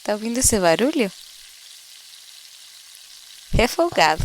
Tá ouvindo esse barulho? É folgado.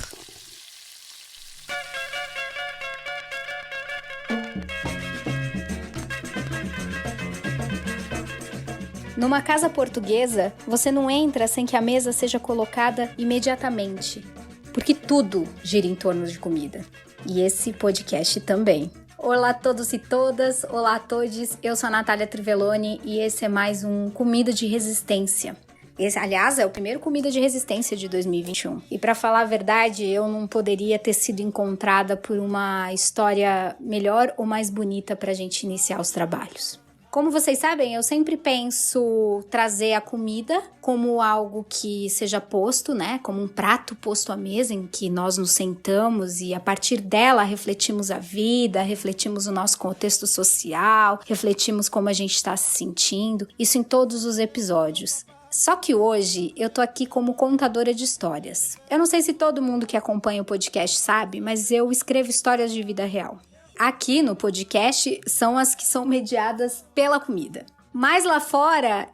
Numa casa portuguesa, você não entra sem que a mesa seja colocada imediatamente, porque tudo gira em torno de comida. E esse podcast também. Olá a todos e todas, olá a todos, eu sou a Natália Trivelloni e esse é mais um Comida de Resistência. Esse, aliás, é o primeiro Comida de Resistência de 2021. E para falar a verdade, eu não poderia ter sido encontrada por uma história melhor ou mais bonita para a gente iniciar os trabalhos. Como vocês sabem, eu sempre penso trazer a comida como algo que seja posto, né? Como um prato posto à mesa em que nós nos sentamos e a partir dela refletimos a vida, refletimos o nosso contexto social, refletimos como a gente está se sentindo. Isso em todos os episódios. Só que hoje eu tô aqui como contadora de histórias. Eu não sei se todo mundo que acompanha o podcast sabe, mas eu escrevo histórias de vida real. Aqui no podcast são as que são mediadas pela comida. Mas lá fora,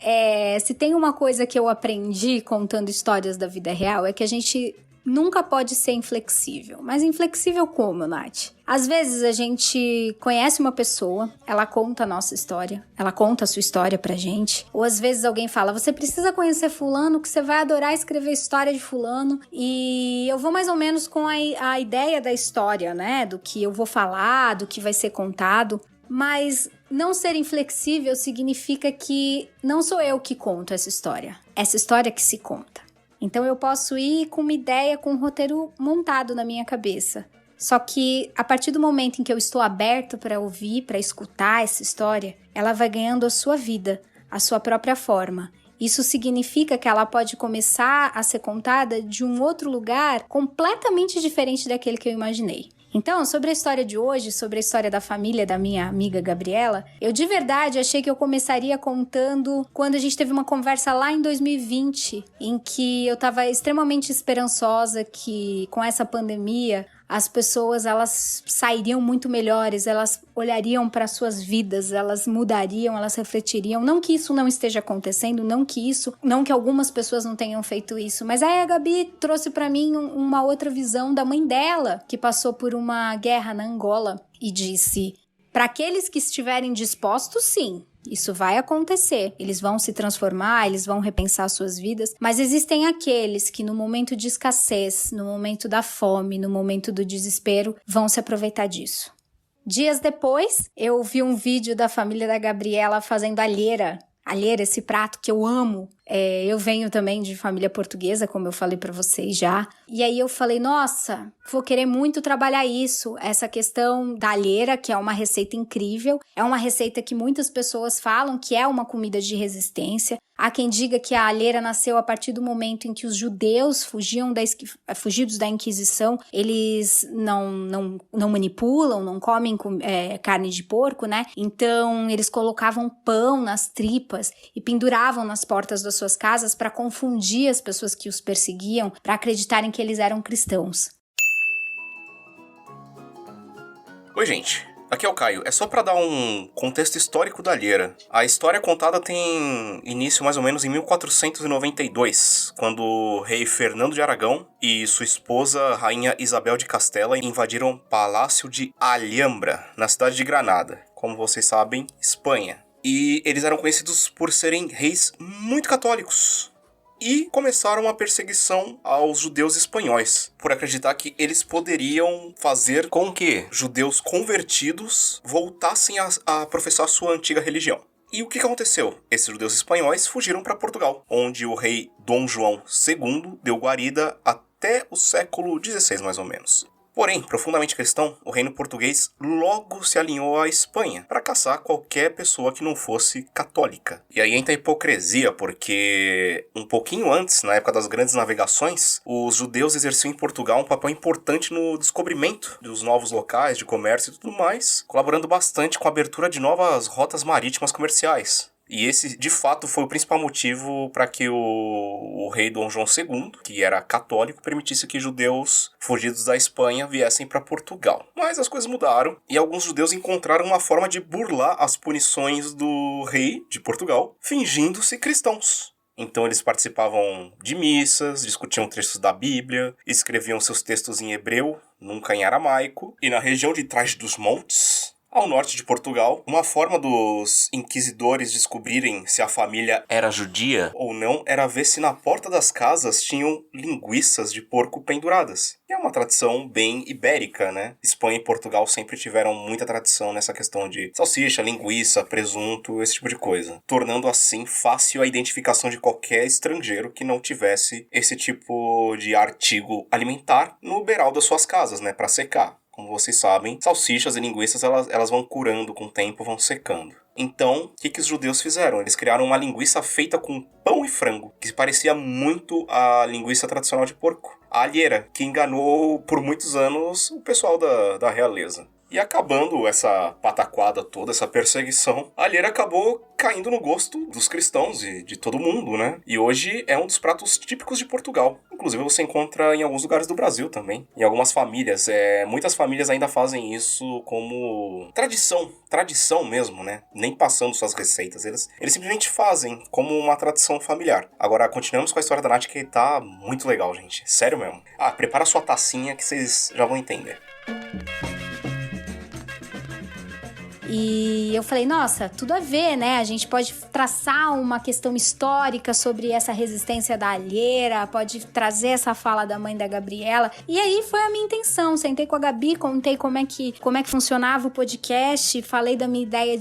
se tem uma coisa que eu aprendi contando histórias da vida real, é que a gente nunca pode ser inflexível. Mas inflexível como, Nath? Às vezes a gente conhece uma pessoa, ela conta a nossa história, ela conta a sua história pra gente. Ou às vezes alguém fala, você precisa conhecer fulano que você vai adorar escrever história de fulano. E eu vou mais ou menos com a ideia da história, né? Do que eu vou falar, do que vai ser contado. Mas não ser inflexível significa que não sou eu que conto essa história que se conta. Então eu posso ir com uma ideia, com um roteiro montado na minha cabeça. Só que a partir do momento em que eu estou aberto para ouvir, para escutar essa história, ela vai ganhando a sua vida, a sua própria forma. Isso significa que ela pode começar a ser contada de um outro lugar completamente diferente daquele que eu imaginei. Então, sobre a história de hoje, sobre a história da família da minha amiga Gabriela, eu de verdade achei que eu começaria contando quando a gente teve uma conversa lá em 2020, em que eu estava extremamente esperançosa que com essa pandemia as pessoas elas sairiam muito melhores, elas olhariam para suas vidas, elas mudariam, elas refletiriam. Não que isso não esteja acontecendo, não que algumas pessoas não tenham feito isso, mas aí a Gabi trouxe para mim uma outra visão da mãe dela, que passou por uma guerra na Angola e disse: para aqueles que estiverem dispostos, sim. Isso vai acontecer, eles vão se transformar, eles vão repensar suas vidas, mas existem aqueles que no momento de escassez, no momento da fome, no momento do desespero, vão se aproveitar disso. Dias depois, eu vi um vídeo da família da Gabriela fazendo alheira, esse prato que eu amo. Eu venho também de família portuguesa, como eu falei pra vocês já. E aí eu falei, nossa, vou querer muito trabalhar isso. Essa questão da alheira, que é uma receita incrível. É uma receita que muitas pessoas falam que é uma comida de resistência. Há quem diga que a alheira nasceu a partir do momento em que os judeus fugidos da Inquisição, eles não manipulam, não comem carne de porco, né? Então, eles colocavam pão nas tripas e penduravam nas portas das suas casas para confundir as pessoas que os perseguiam, para acreditarem que eles eram cristãos. Oi, gente. Aqui é o Caio. É só para dar um contexto histórico da alheira. A história contada tem início mais ou menos em 1492, quando o rei Fernando de Aragão e sua esposa, rainha Isabel de Castela, invadiram o Palácio de Alhambra, na cidade de Granada, como vocês sabem, Espanha. E eles eram conhecidos por serem reis muito católicos. E começaram uma perseguição aos judeus espanhóis, por acreditar que eles poderiam fazer com que judeus convertidos voltassem a professar sua antiga religião. E o que aconteceu? Esses judeus espanhóis fugiram para Portugal, onde o rei Dom João II deu guarida até o século XVI, mais ou menos. Porém, profundamente cristão, o reino português logo se alinhou à Espanha para caçar qualquer pessoa que não fosse católica. E aí entra a hipocrisia, porque um pouquinho antes, na época das grandes navegações, os judeus exerciam em Portugal um papel importante no descobrimento dos novos locais de comércio e tudo mais, colaborando bastante com a abertura de novas rotas marítimas comerciais. E esse, de fato, foi o principal motivo para que o rei Dom João II, que era católico, permitisse que judeus fugidos da Espanha viessem para Portugal. Mas as coisas mudaram e alguns judeus encontraram uma forma de burlar as punições do rei de Portugal, fingindo-se cristãos. Então eles participavam de missas, discutiam trechos da Bíblia, escreviam seus textos em hebreu, nunca em aramaico. E na região de Trás-os-Montes, ao norte de Portugal, uma forma dos inquisidores descobrirem se a família era judia ou não era ver se na porta das casas tinham linguiças de porco penduradas. E é uma tradição bem ibérica, né? Espanha e Portugal sempre tiveram muita tradição nessa questão de salsicha, linguiça, presunto, esse tipo de coisa. Tornando assim fácil a identificação de qualquer estrangeiro que não tivesse esse tipo de artigo alimentar no beiral das suas casas, né? Para secar. Como vocês sabem, salsichas e linguiças elas vão curando com o tempo, vão secando. Então, o que os judeus fizeram? Eles criaram uma linguiça feita com pão e frango, que parecia muito a linguiça tradicional de porco. A alheira, que enganou por muitos anos o pessoal da realeza. E acabando essa pataquada toda, essa perseguição, a alheira acabou caindo no gosto dos cristãos e de todo mundo, né? E hoje é um dos pratos típicos de Portugal. Inclusive você encontra em alguns lugares do Brasil também. Em algumas famílias, muitas famílias ainda fazem isso como tradição mesmo, né? Nem passando suas receitas, eles simplesmente fazem como uma tradição familiar. Agora, continuamos com a história da Nath, que tá muito legal, gente. Sério mesmo. Prepara sua tacinha que vocês já vão entender. E eu falei, nossa, tudo a ver, né? A gente pode traçar uma questão histórica sobre essa resistência da alheira, pode trazer essa fala da mãe da Gabriela. E aí foi a minha intenção. Sentei com a Gabi, contei como é que funcionava o podcast, falei da minha ideia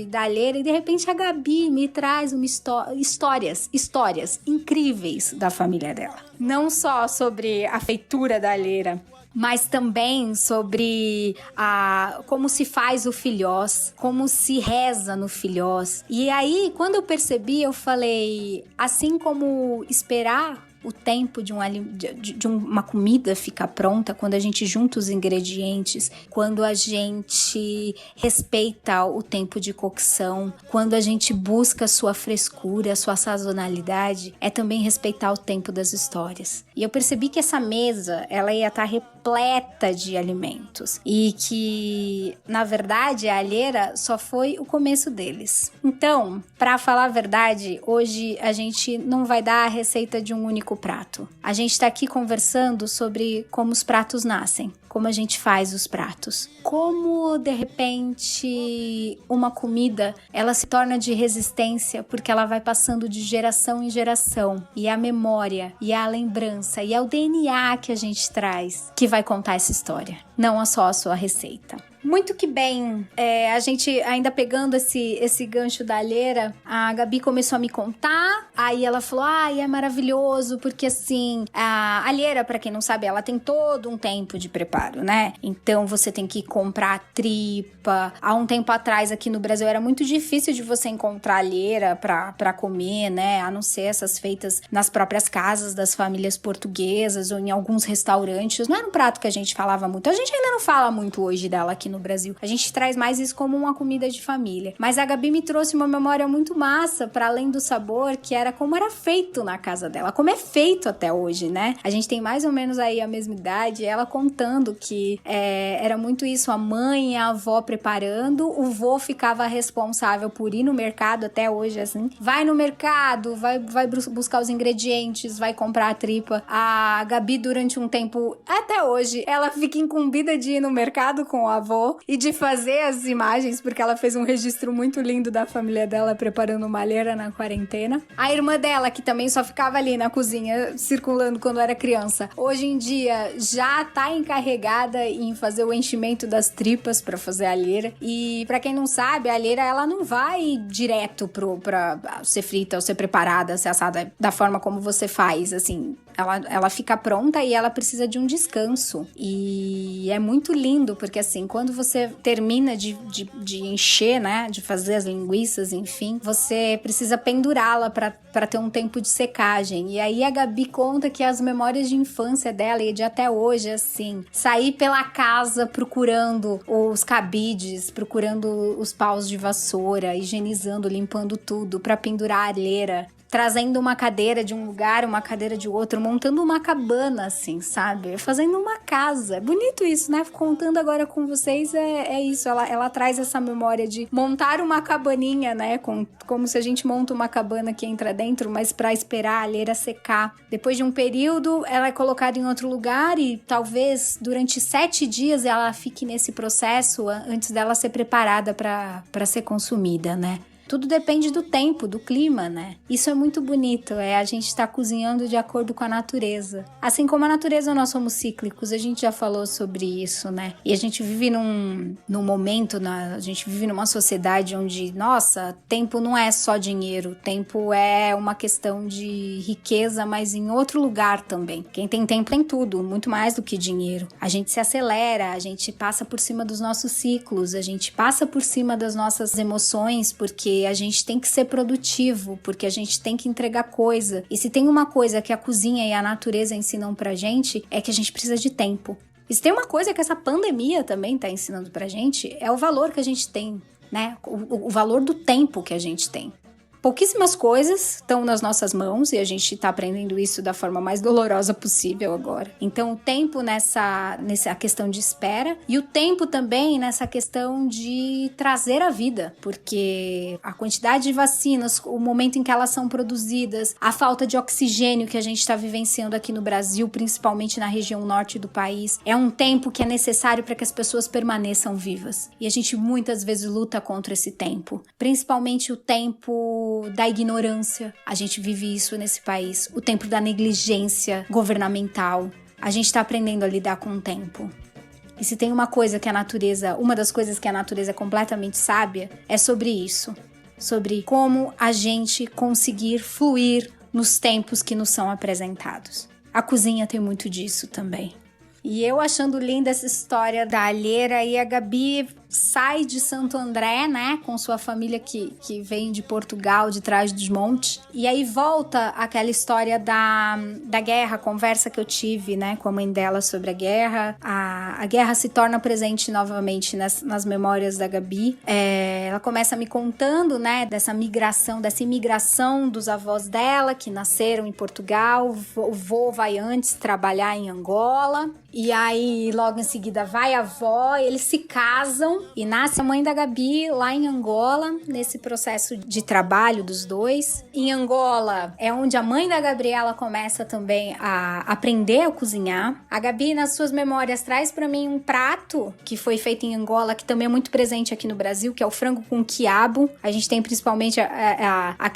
da alheira, e de repente a Gabi me traz histórias incríveis da família dela. Não só sobre a feitura da alheira, mas também sobre como se faz o filhós, como se reza no filhós. E aí, quando eu percebi, eu falei, assim como esperar o tempo de uma comida ficar pronta, quando a gente junta os ingredientes, quando a gente respeita o tempo de cocção, quando a gente busca a sua frescura, a sua sazonalidade, é também respeitar o tempo das histórias. E eu percebi que essa mesa, ela ia estar repleta de alimentos e que, na verdade, a alheira só foi o começo deles. Então, para falar a verdade, hoje a gente não vai dar a receita de um único prato. A gente tá aqui conversando sobre como os pratos nascem, como a gente faz os pratos. Como, de repente, uma comida, ela se torna de resistência porque ela vai passando de geração em geração. E é a memória, e é a lembrança, e é o DNA que a gente traz que vai contar essa história. Não só a sua receita. Muito que bem, a gente ainda pegando esse gancho da alheira, a Gabi começou a me contar, aí ela falou, é maravilhoso, porque assim, a alheira, pra quem não sabe, ela tem todo um tempo de preparo, né? Então você tem que comprar tripa. Há um tempo atrás aqui no Brasil era muito difícil de você encontrar alheira pra comer, né? A não ser essas feitas nas próprias casas das famílias portuguesas ou em alguns restaurantes. Não era um prato que a gente falava muito. A gente ainda não fala muito hoje dela aqui no Brasil. A gente traz mais isso como uma comida de família. Mas a Gabi me trouxe uma memória muito massa, para além do sabor, que era como era feito na casa dela, como é feito até hoje, né? A gente tem mais ou menos aí a mesma idade, ela contando que era muito isso, a mãe e a avó preparando, o vô ficava responsável por ir no mercado, até hoje assim, vai no mercado, vai buscar os ingredientes, vai comprar a tripa. A Gabi, durante um tempo, até hoje, ela fica incumbida de ir no mercado com o avô e de fazer as imagens, porque ela fez um registro muito lindo da família dela preparando uma alheira na quarentena. A irmã dela, que também só ficava ali na cozinha circulando quando era criança, hoje em dia já tá encarregada em fazer o enchimento das tripas pra fazer a alheira. E pra quem não sabe, a alheira ela não vai direto pra ser frita ou ser preparada, ser assada da forma como você faz, assim. Ela fica pronta e ela precisa de um descanso. E é muito lindo, porque assim, quando você termina de encher, né, de fazer as linguiças, enfim, você precisa pendurá-la pra ter um tempo de secagem. E aí a Gabi conta que as memórias de infância dela e de até hoje, assim, sair pela casa procurando os cabides, procurando os paus de vassoura, higienizando, limpando tudo pra pendurar a alheira, trazendo uma cadeira de um lugar, uma cadeira de outro, montando uma cabana, assim, sabe? Fazendo uma casa. É bonito isso, né? Contando agora com vocês, é isso. Ela traz essa memória de montar uma cabaninha, né? Como se a gente monta uma cabana que entra dentro, mas pra esperar a alheira secar. Depois de um período, ela é colocada em outro lugar e talvez durante 7 dias ela fique nesse processo antes dela ser preparada pra ser consumida, né? Tudo depende do tempo, do clima, né? Isso é muito bonito, a gente tá cozinhando de acordo com a natureza. Assim como a natureza, nós somos cíclicos, a gente já falou sobre isso, né? E a gente vive num momento, a gente vive numa sociedade onde, nossa, tempo não é só dinheiro, tempo é uma questão de riqueza, mas em outro lugar também. Quem tem tempo tem tudo, muito mais do que dinheiro. A gente se acelera, a gente passa por cima dos nossos ciclos, a gente passa por cima das nossas emoções, porque a gente tem que ser produtivo, porque a gente tem que entregar coisa. E se tem uma coisa que a cozinha e a natureza ensinam pra gente, é que a gente precisa de tempo. E se tem uma coisa que essa pandemia também tá ensinando pra gente, é o valor que a gente tem, né? O valor do tempo que a gente tem. Pouquíssimas coisas estão nas nossas mãos e a gente está aprendendo isso da forma mais dolorosa possível agora. Então, o tempo nessa questão de espera e o tempo também nessa questão de trazer a vida, porque a quantidade de vacinas, o momento em que elas são produzidas, a falta de oxigênio que a gente está vivenciando aqui no Brasil, principalmente na região norte do país, é um tempo que é necessário para que as pessoas permaneçam vivas. E a gente muitas vezes luta contra esse tempo, principalmente o tempo da ignorância. A gente vive isso nesse país. O tempo da negligência governamental. A gente está aprendendo a lidar com o tempo. E se tem uma coisa que a natureza, uma das coisas que a natureza é completamente sábia, é sobre isso. Sobre como a gente conseguir fluir nos tempos que nos são apresentados. A cozinha tem muito disso também. E eu achando linda essa história da alheira, e a Gabi sai de Santo André, né, com sua família que vem de Portugal, de Trás-os-Montes, e aí volta aquela história da guerra, a conversa que eu tive, né, com a mãe dela sobre a guerra. A guerra se torna presente novamente nas memórias da Gabi. Ela começa me contando, né, dessa imigração dos avós dela, que nasceram em Portugal. O vô vai antes trabalhar em Angola, e aí logo em seguida vai a avó, eles se casam, e nasce a mãe da Gabi lá em Angola, nesse processo de trabalho dos dois. Em Angola é onde a mãe da Gabriela começa também a aprender a cozinhar. A Gabi, nas suas memórias, traz pra mim um prato que foi feito em Angola, que também é muito presente aqui no Brasil, que é o frango com quiabo. A gente tem principalmente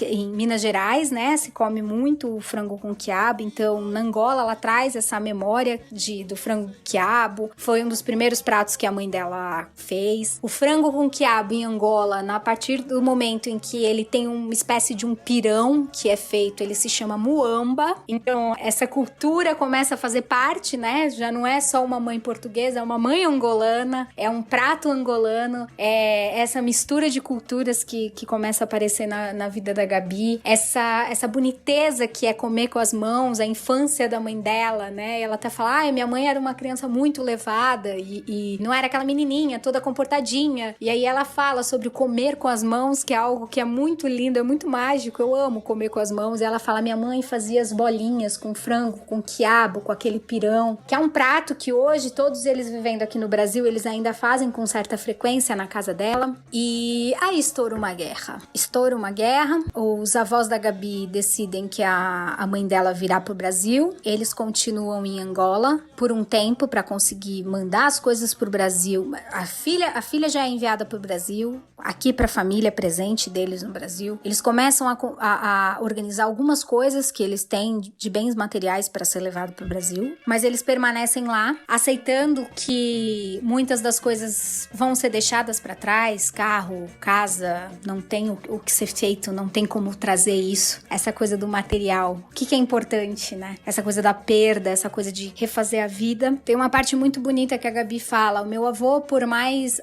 em Minas Gerais, né? Se come muito o frango com quiabo. Então, na Angola, ela traz essa memória do frango com quiabo. Foi um dos primeiros pratos que a mãe dela fez. O frango com quiabo em Angola, a partir do momento em que ele tem uma espécie de um pirão que é feito, ele se chama muamba. Então, essa cultura começa a fazer parte, né? Já não é só uma mãe portuguesa, é uma mãe angolana, é um prato angolano, é essa mistura de culturas que começa a aparecer na vida da Gabi. Essa boniteza que é comer com as mãos, a infância da mãe dela, né? Ela até fala, minha mãe era uma criança muito levada e não era aquela menininha toda comportadinha. E aí ela fala sobre o comer com as mãos, que é algo que é muito lindo, é muito mágico. Eu amo comer com as mãos. E ela fala, minha mãe fazia as bolinhas com frango, com quiabo, com aquele pirão, que é um prato que hoje, todos eles vivendo aqui no Brasil, eles ainda fazem com certa frequência na casa dela. E aí estoura uma guerra. Os avós da Gabi decidem que a mãe dela virá pro Brasil. Eles continuam em Angola por um tempo para conseguir mandar as coisas pro Brasil. A filha já é enviada para o Brasil, aqui para a família presente deles no Brasil. Eles começam a organizar algumas coisas que eles têm de bens materiais para ser levado para o Brasil, mas eles permanecem lá, aceitando que muitas das coisas vão ser deixadas para trás, carro, casa, não tem o que ser feito, não tem como trazer isso. Essa coisa do material, o que é importante, né? Essa coisa da perda, essa coisa de refazer a vida. comida. Tem uma parte muito bonita que a Gabi fala, o meu avô, por mais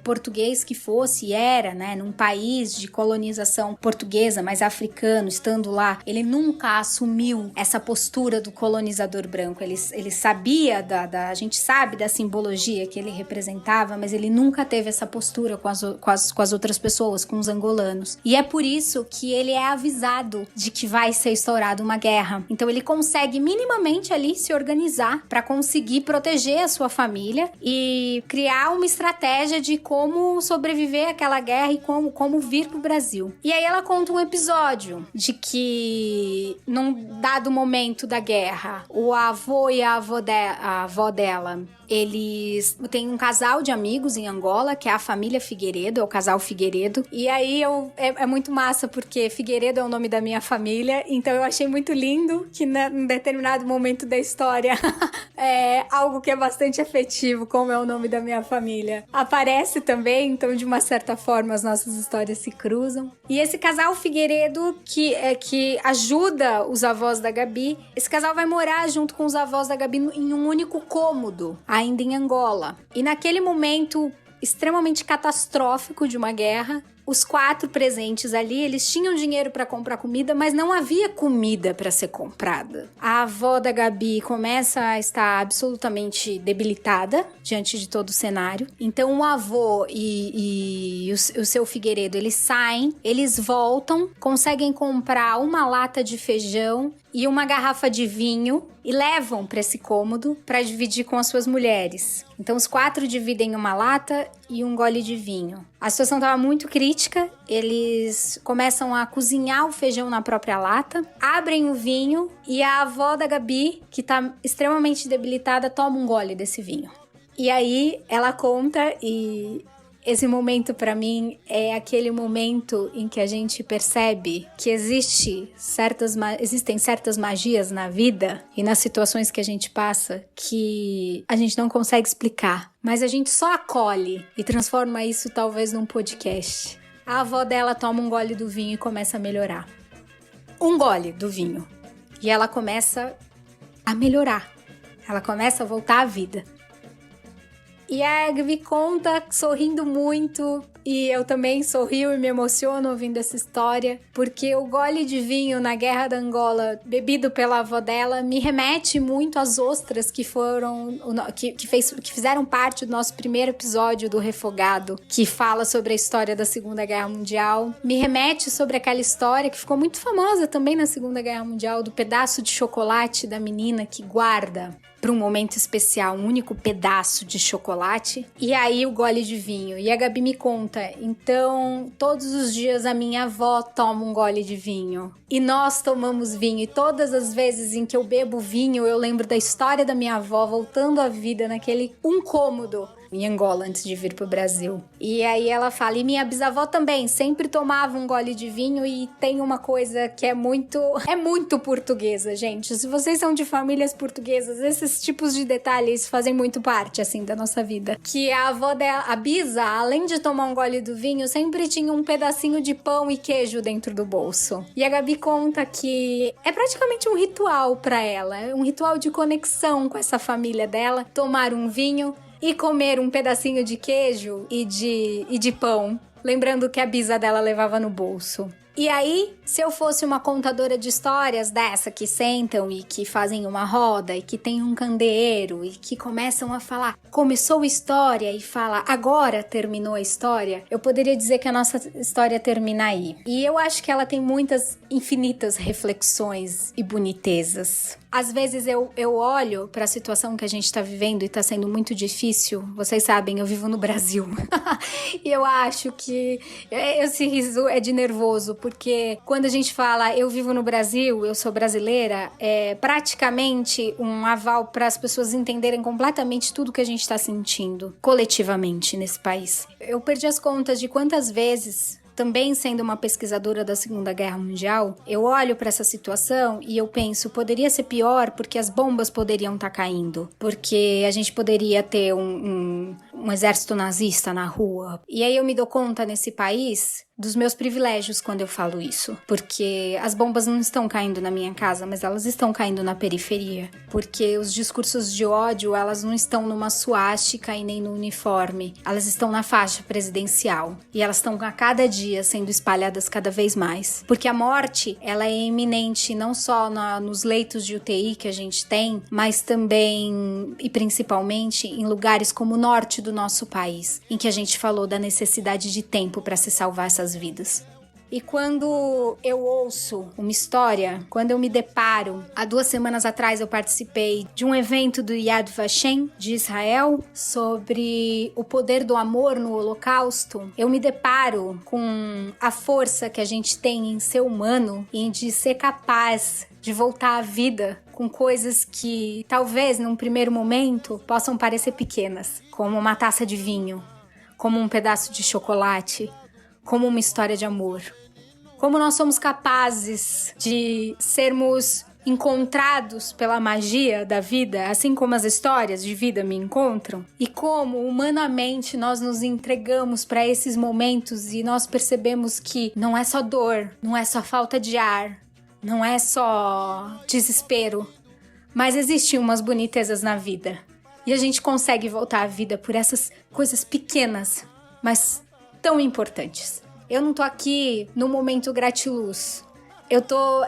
português que fosse, era, né, num país de colonização portuguesa, mas africano, estando lá, ele nunca assumiu essa postura do colonizador branco. Ele sabia a gente sabe da simbologia que ele representava, mas ele nunca teve essa postura com as outras pessoas, com os angolanos. E é por isso que ele é avisado de que vai ser instaurada uma guerra. Então ele consegue minimamente ali se organizar para conseguir proteger a sua família e criar uma estratégia de como sobreviver àquela guerra e como vir pro Brasil. E aí ela conta um episódio de que num dado momento da guerra, o avô e a avó dela, eles têm um casal de amigos em Angola, que é a família Figueiredo, é o casal Figueiredo. E aí é muito massa, porque Figueiredo é o nome da minha família, então eu achei muito lindo que num determinado momento da história é algo que é bastante afetivo, como é o nome da minha família, aparece também, então de uma certa forma as nossas histórias se cruzam. E esse casal Figueiredo que ajuda os avós da Gabi, esse casal vai morar junto com os avós da Gabi em um único cômodo, ainda em Angola. E naquele momento extremamente catastrófico de uma guerra, os 4 presentes ali, eles tinham dinheiro para comprar comida, mas não havia comida para ser comprada. A avó da Gabi começa a estar absolutamente debilitada diante de todo o cenário. Então o avô e o seu Figueiredo, eles saem, eles voltam, conseguem comprar uma lata de feijão e uma garrafa de vinho e levam para esse cômodo para dividir com as suas mulheres. Então os 4 dividem uma lata e um gole de vinho. A situação estava muito crítica, eles começam a cozinhar o feijão na própria lata, abrem o vinho e a avó da Gabi, que está extremamente debilitada, toma um gole desse vinho. E aí ela conta e esse momento pra mim é aquele momento em que a gente percebe que existem certas magias na vida e nas situações que a gente passa que a gente não consegue explicar, mas a gente só acolhe e transforma isso talvez num podcast. A avó dela toma um gole do vinho e começa a melhorar. Um gole do vinho. E ela começa a melhorar. Ela começa a voltar à vida. E a Gabi conta sorrindo muito, e eu também sorrio e me emociono ouvindo essa história, porque o gole de vinho na Guerra da Angola, bebido pela avó dela, me remete muito às ostras que fizeram parte do nosso primeiro episódio do Refogado, que fala sobre a história da Segunda Guerra Mundial. Me remete sobre aquela história que ficou muito famosa também na Segunda Guerra Mundial, do pedaço de chocolate da menina que guarda para um momento especial, um único pedaço de chocolate, e aí o gole de vinho. E a Gabi me conta, então todos os dias a minha avó toma um gole de vinho, e nós tomamos vinho, e todas as vezes em que eu bebo vinho, eu lembro da história da minha avó voltando à vida naquele cômodo em Angola antes de vir pro Brasil. E aí ela fala, e minha bisavó também sempre tomava um gole de vinho, e tem uma coisa que é muito portuguesa, gente. Se vocês são de famílias portuguesas, esses tipos de detalhes fazem muito parte, assim, da nossa vida. Que a avó dela, a bisa, além de tomar um gole do vinho, sempre tinha um pedacinho de pão e queijo dentro do bolso. E a Gabi conta que é praticamente um ritual pra ela, é um ritual de conexão com essa família dela, tomar um vinho e comer um pedacinho de queijo e de pão, lembrando que a bisa dela levava no bolso. E aí, se eu fosse uma contadora de histórias dessa, que sentam e que fazem uma roda e que tem um candeeiro e que começam a falar, começou a história e fala, agora terminou a história, eu poderia dizer que a nossa história termina aí. E eu acho que ela tem muitas infinitas reflexões e bonitezas. Às vezes eu olho para a situação que a gente está vivendo e está sendo muito difícil. Vocês sabem, eu vivo no Brasil. E eu acho que esse riso é de nervoso, porque quando a gente fala eu vivo no Brasil, eu sou brasileira, é praticamente um aval para as pessoas entenderem completamente tudo que a gente está sentindo coletivamente nesse país. Eu perdi as contas de quantas vezes, também sendo uma pesquisadora da Segunda Guerra Mundial, eu olho para essa situação e eu penso, poderia ser pior porque as bombas poderiam estar caindo, porque a gente poderia ter um exército nazista na rua. E aí eu me dou conta nesse país dos meus privilégios quando eu falo isso. Porque as bombas não estão caindo na minha casa, mas elas estão caindo na periferia. Porque os discursos de ódio, elas não estão numa suástica e nem no uniforme. Elas estão na faixa presidencial. E elas estão a cada dia sendo espalhadas cada vez mais. Porque a morte, ela é iminente não só nos leitos de UTI que a gente tem, mas também e principalmente em lugares como o norte do nosso país, em que a gente falou da necessidade de tempo para se salvar essas vidas. E quando eu ouço uma história, quando eu me deparo, há 2 semanas atrás eu participei de um evento do Yad Vashem de Israel sobre o poder do amor no Holocausto, eu me deparo com a força que a gente tem em ser humano e de ser capaz de voltar à vida com coisas que talvez num primeiro momento possam parecer pequenas, como uma taça de vinho, como um pedaço de chocolate, como uma história de amor. Como nós somos capazes de sermos encontrados pela magia da vida, assim como as histórias de vida me encontram, e como humanamente nós nos entregamos para esses momentos e nós percebemos que não é só dor, não é só falta de ar, não é só desespero, mas existem umas bonitezas na vida. E a gente consegue voltar à vida por essas coisas pequenas, mas tão importantes. Eu não tô aqui no momento gratiluz.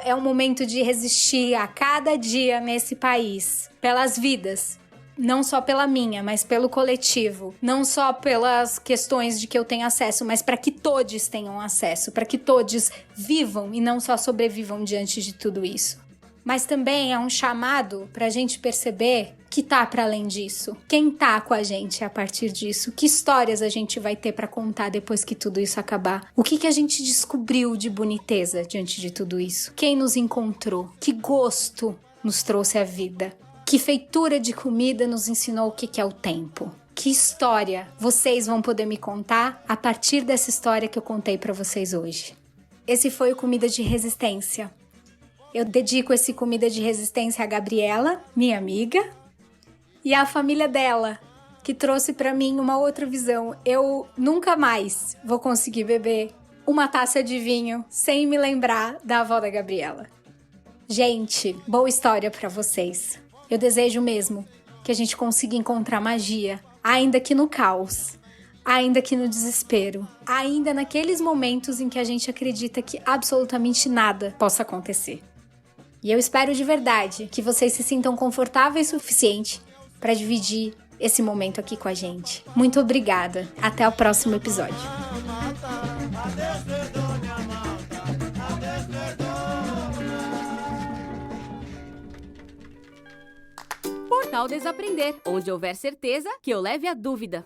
É um momento de resistir a cada dia nesse país, pelas vidas. Não só pela minha, mas pelo coletivo. Não só pelas questões de que eu tenho acesso, mas para que todos tenham acesso, para que todos vivam e não só sobrevivam diante de tudo isso. Mas também é um chamado para a gente perceber que tá para além disso. Quem tá com a gente a partir disso? Que histórias a gente vai ter para contar depois que tudo isso acabar? O que a gente descobriu de boniteza diante de tudo isso? Quem nos encontrou? Que gosto nos trouxe a vida? Que feitura de comida nos ensinou o que é o tempo? Que história vocês vão poder me contar a partir dessa história que eu contei para vocês hoje? Esse foi o Comida de Resistência. Eu dedico esse Comida de Resistência a Gabriela, minha amiga, e à família dela, que trouxe para mim uma outra visão. Eu nunca mais vou conseguir beber uma taça de vinho sem me lembrar da avó da Gabriela. Gente, boa história para vocês. Eu desejo mesmo que a gente consiga encontrar magia, ainda que no caos, ainda que no desespero, ainda naqueles momentos em que a gente acredita que absolutamente nada possa acontecer. E eu espero de verdade que vocês se sintam confortáveis o suficiente para dividir esse momento aqui com a gente. Muito obrigada. Até o próximo episódio. Portal Desaprender, onde houver certeza que eu leve a dúvida.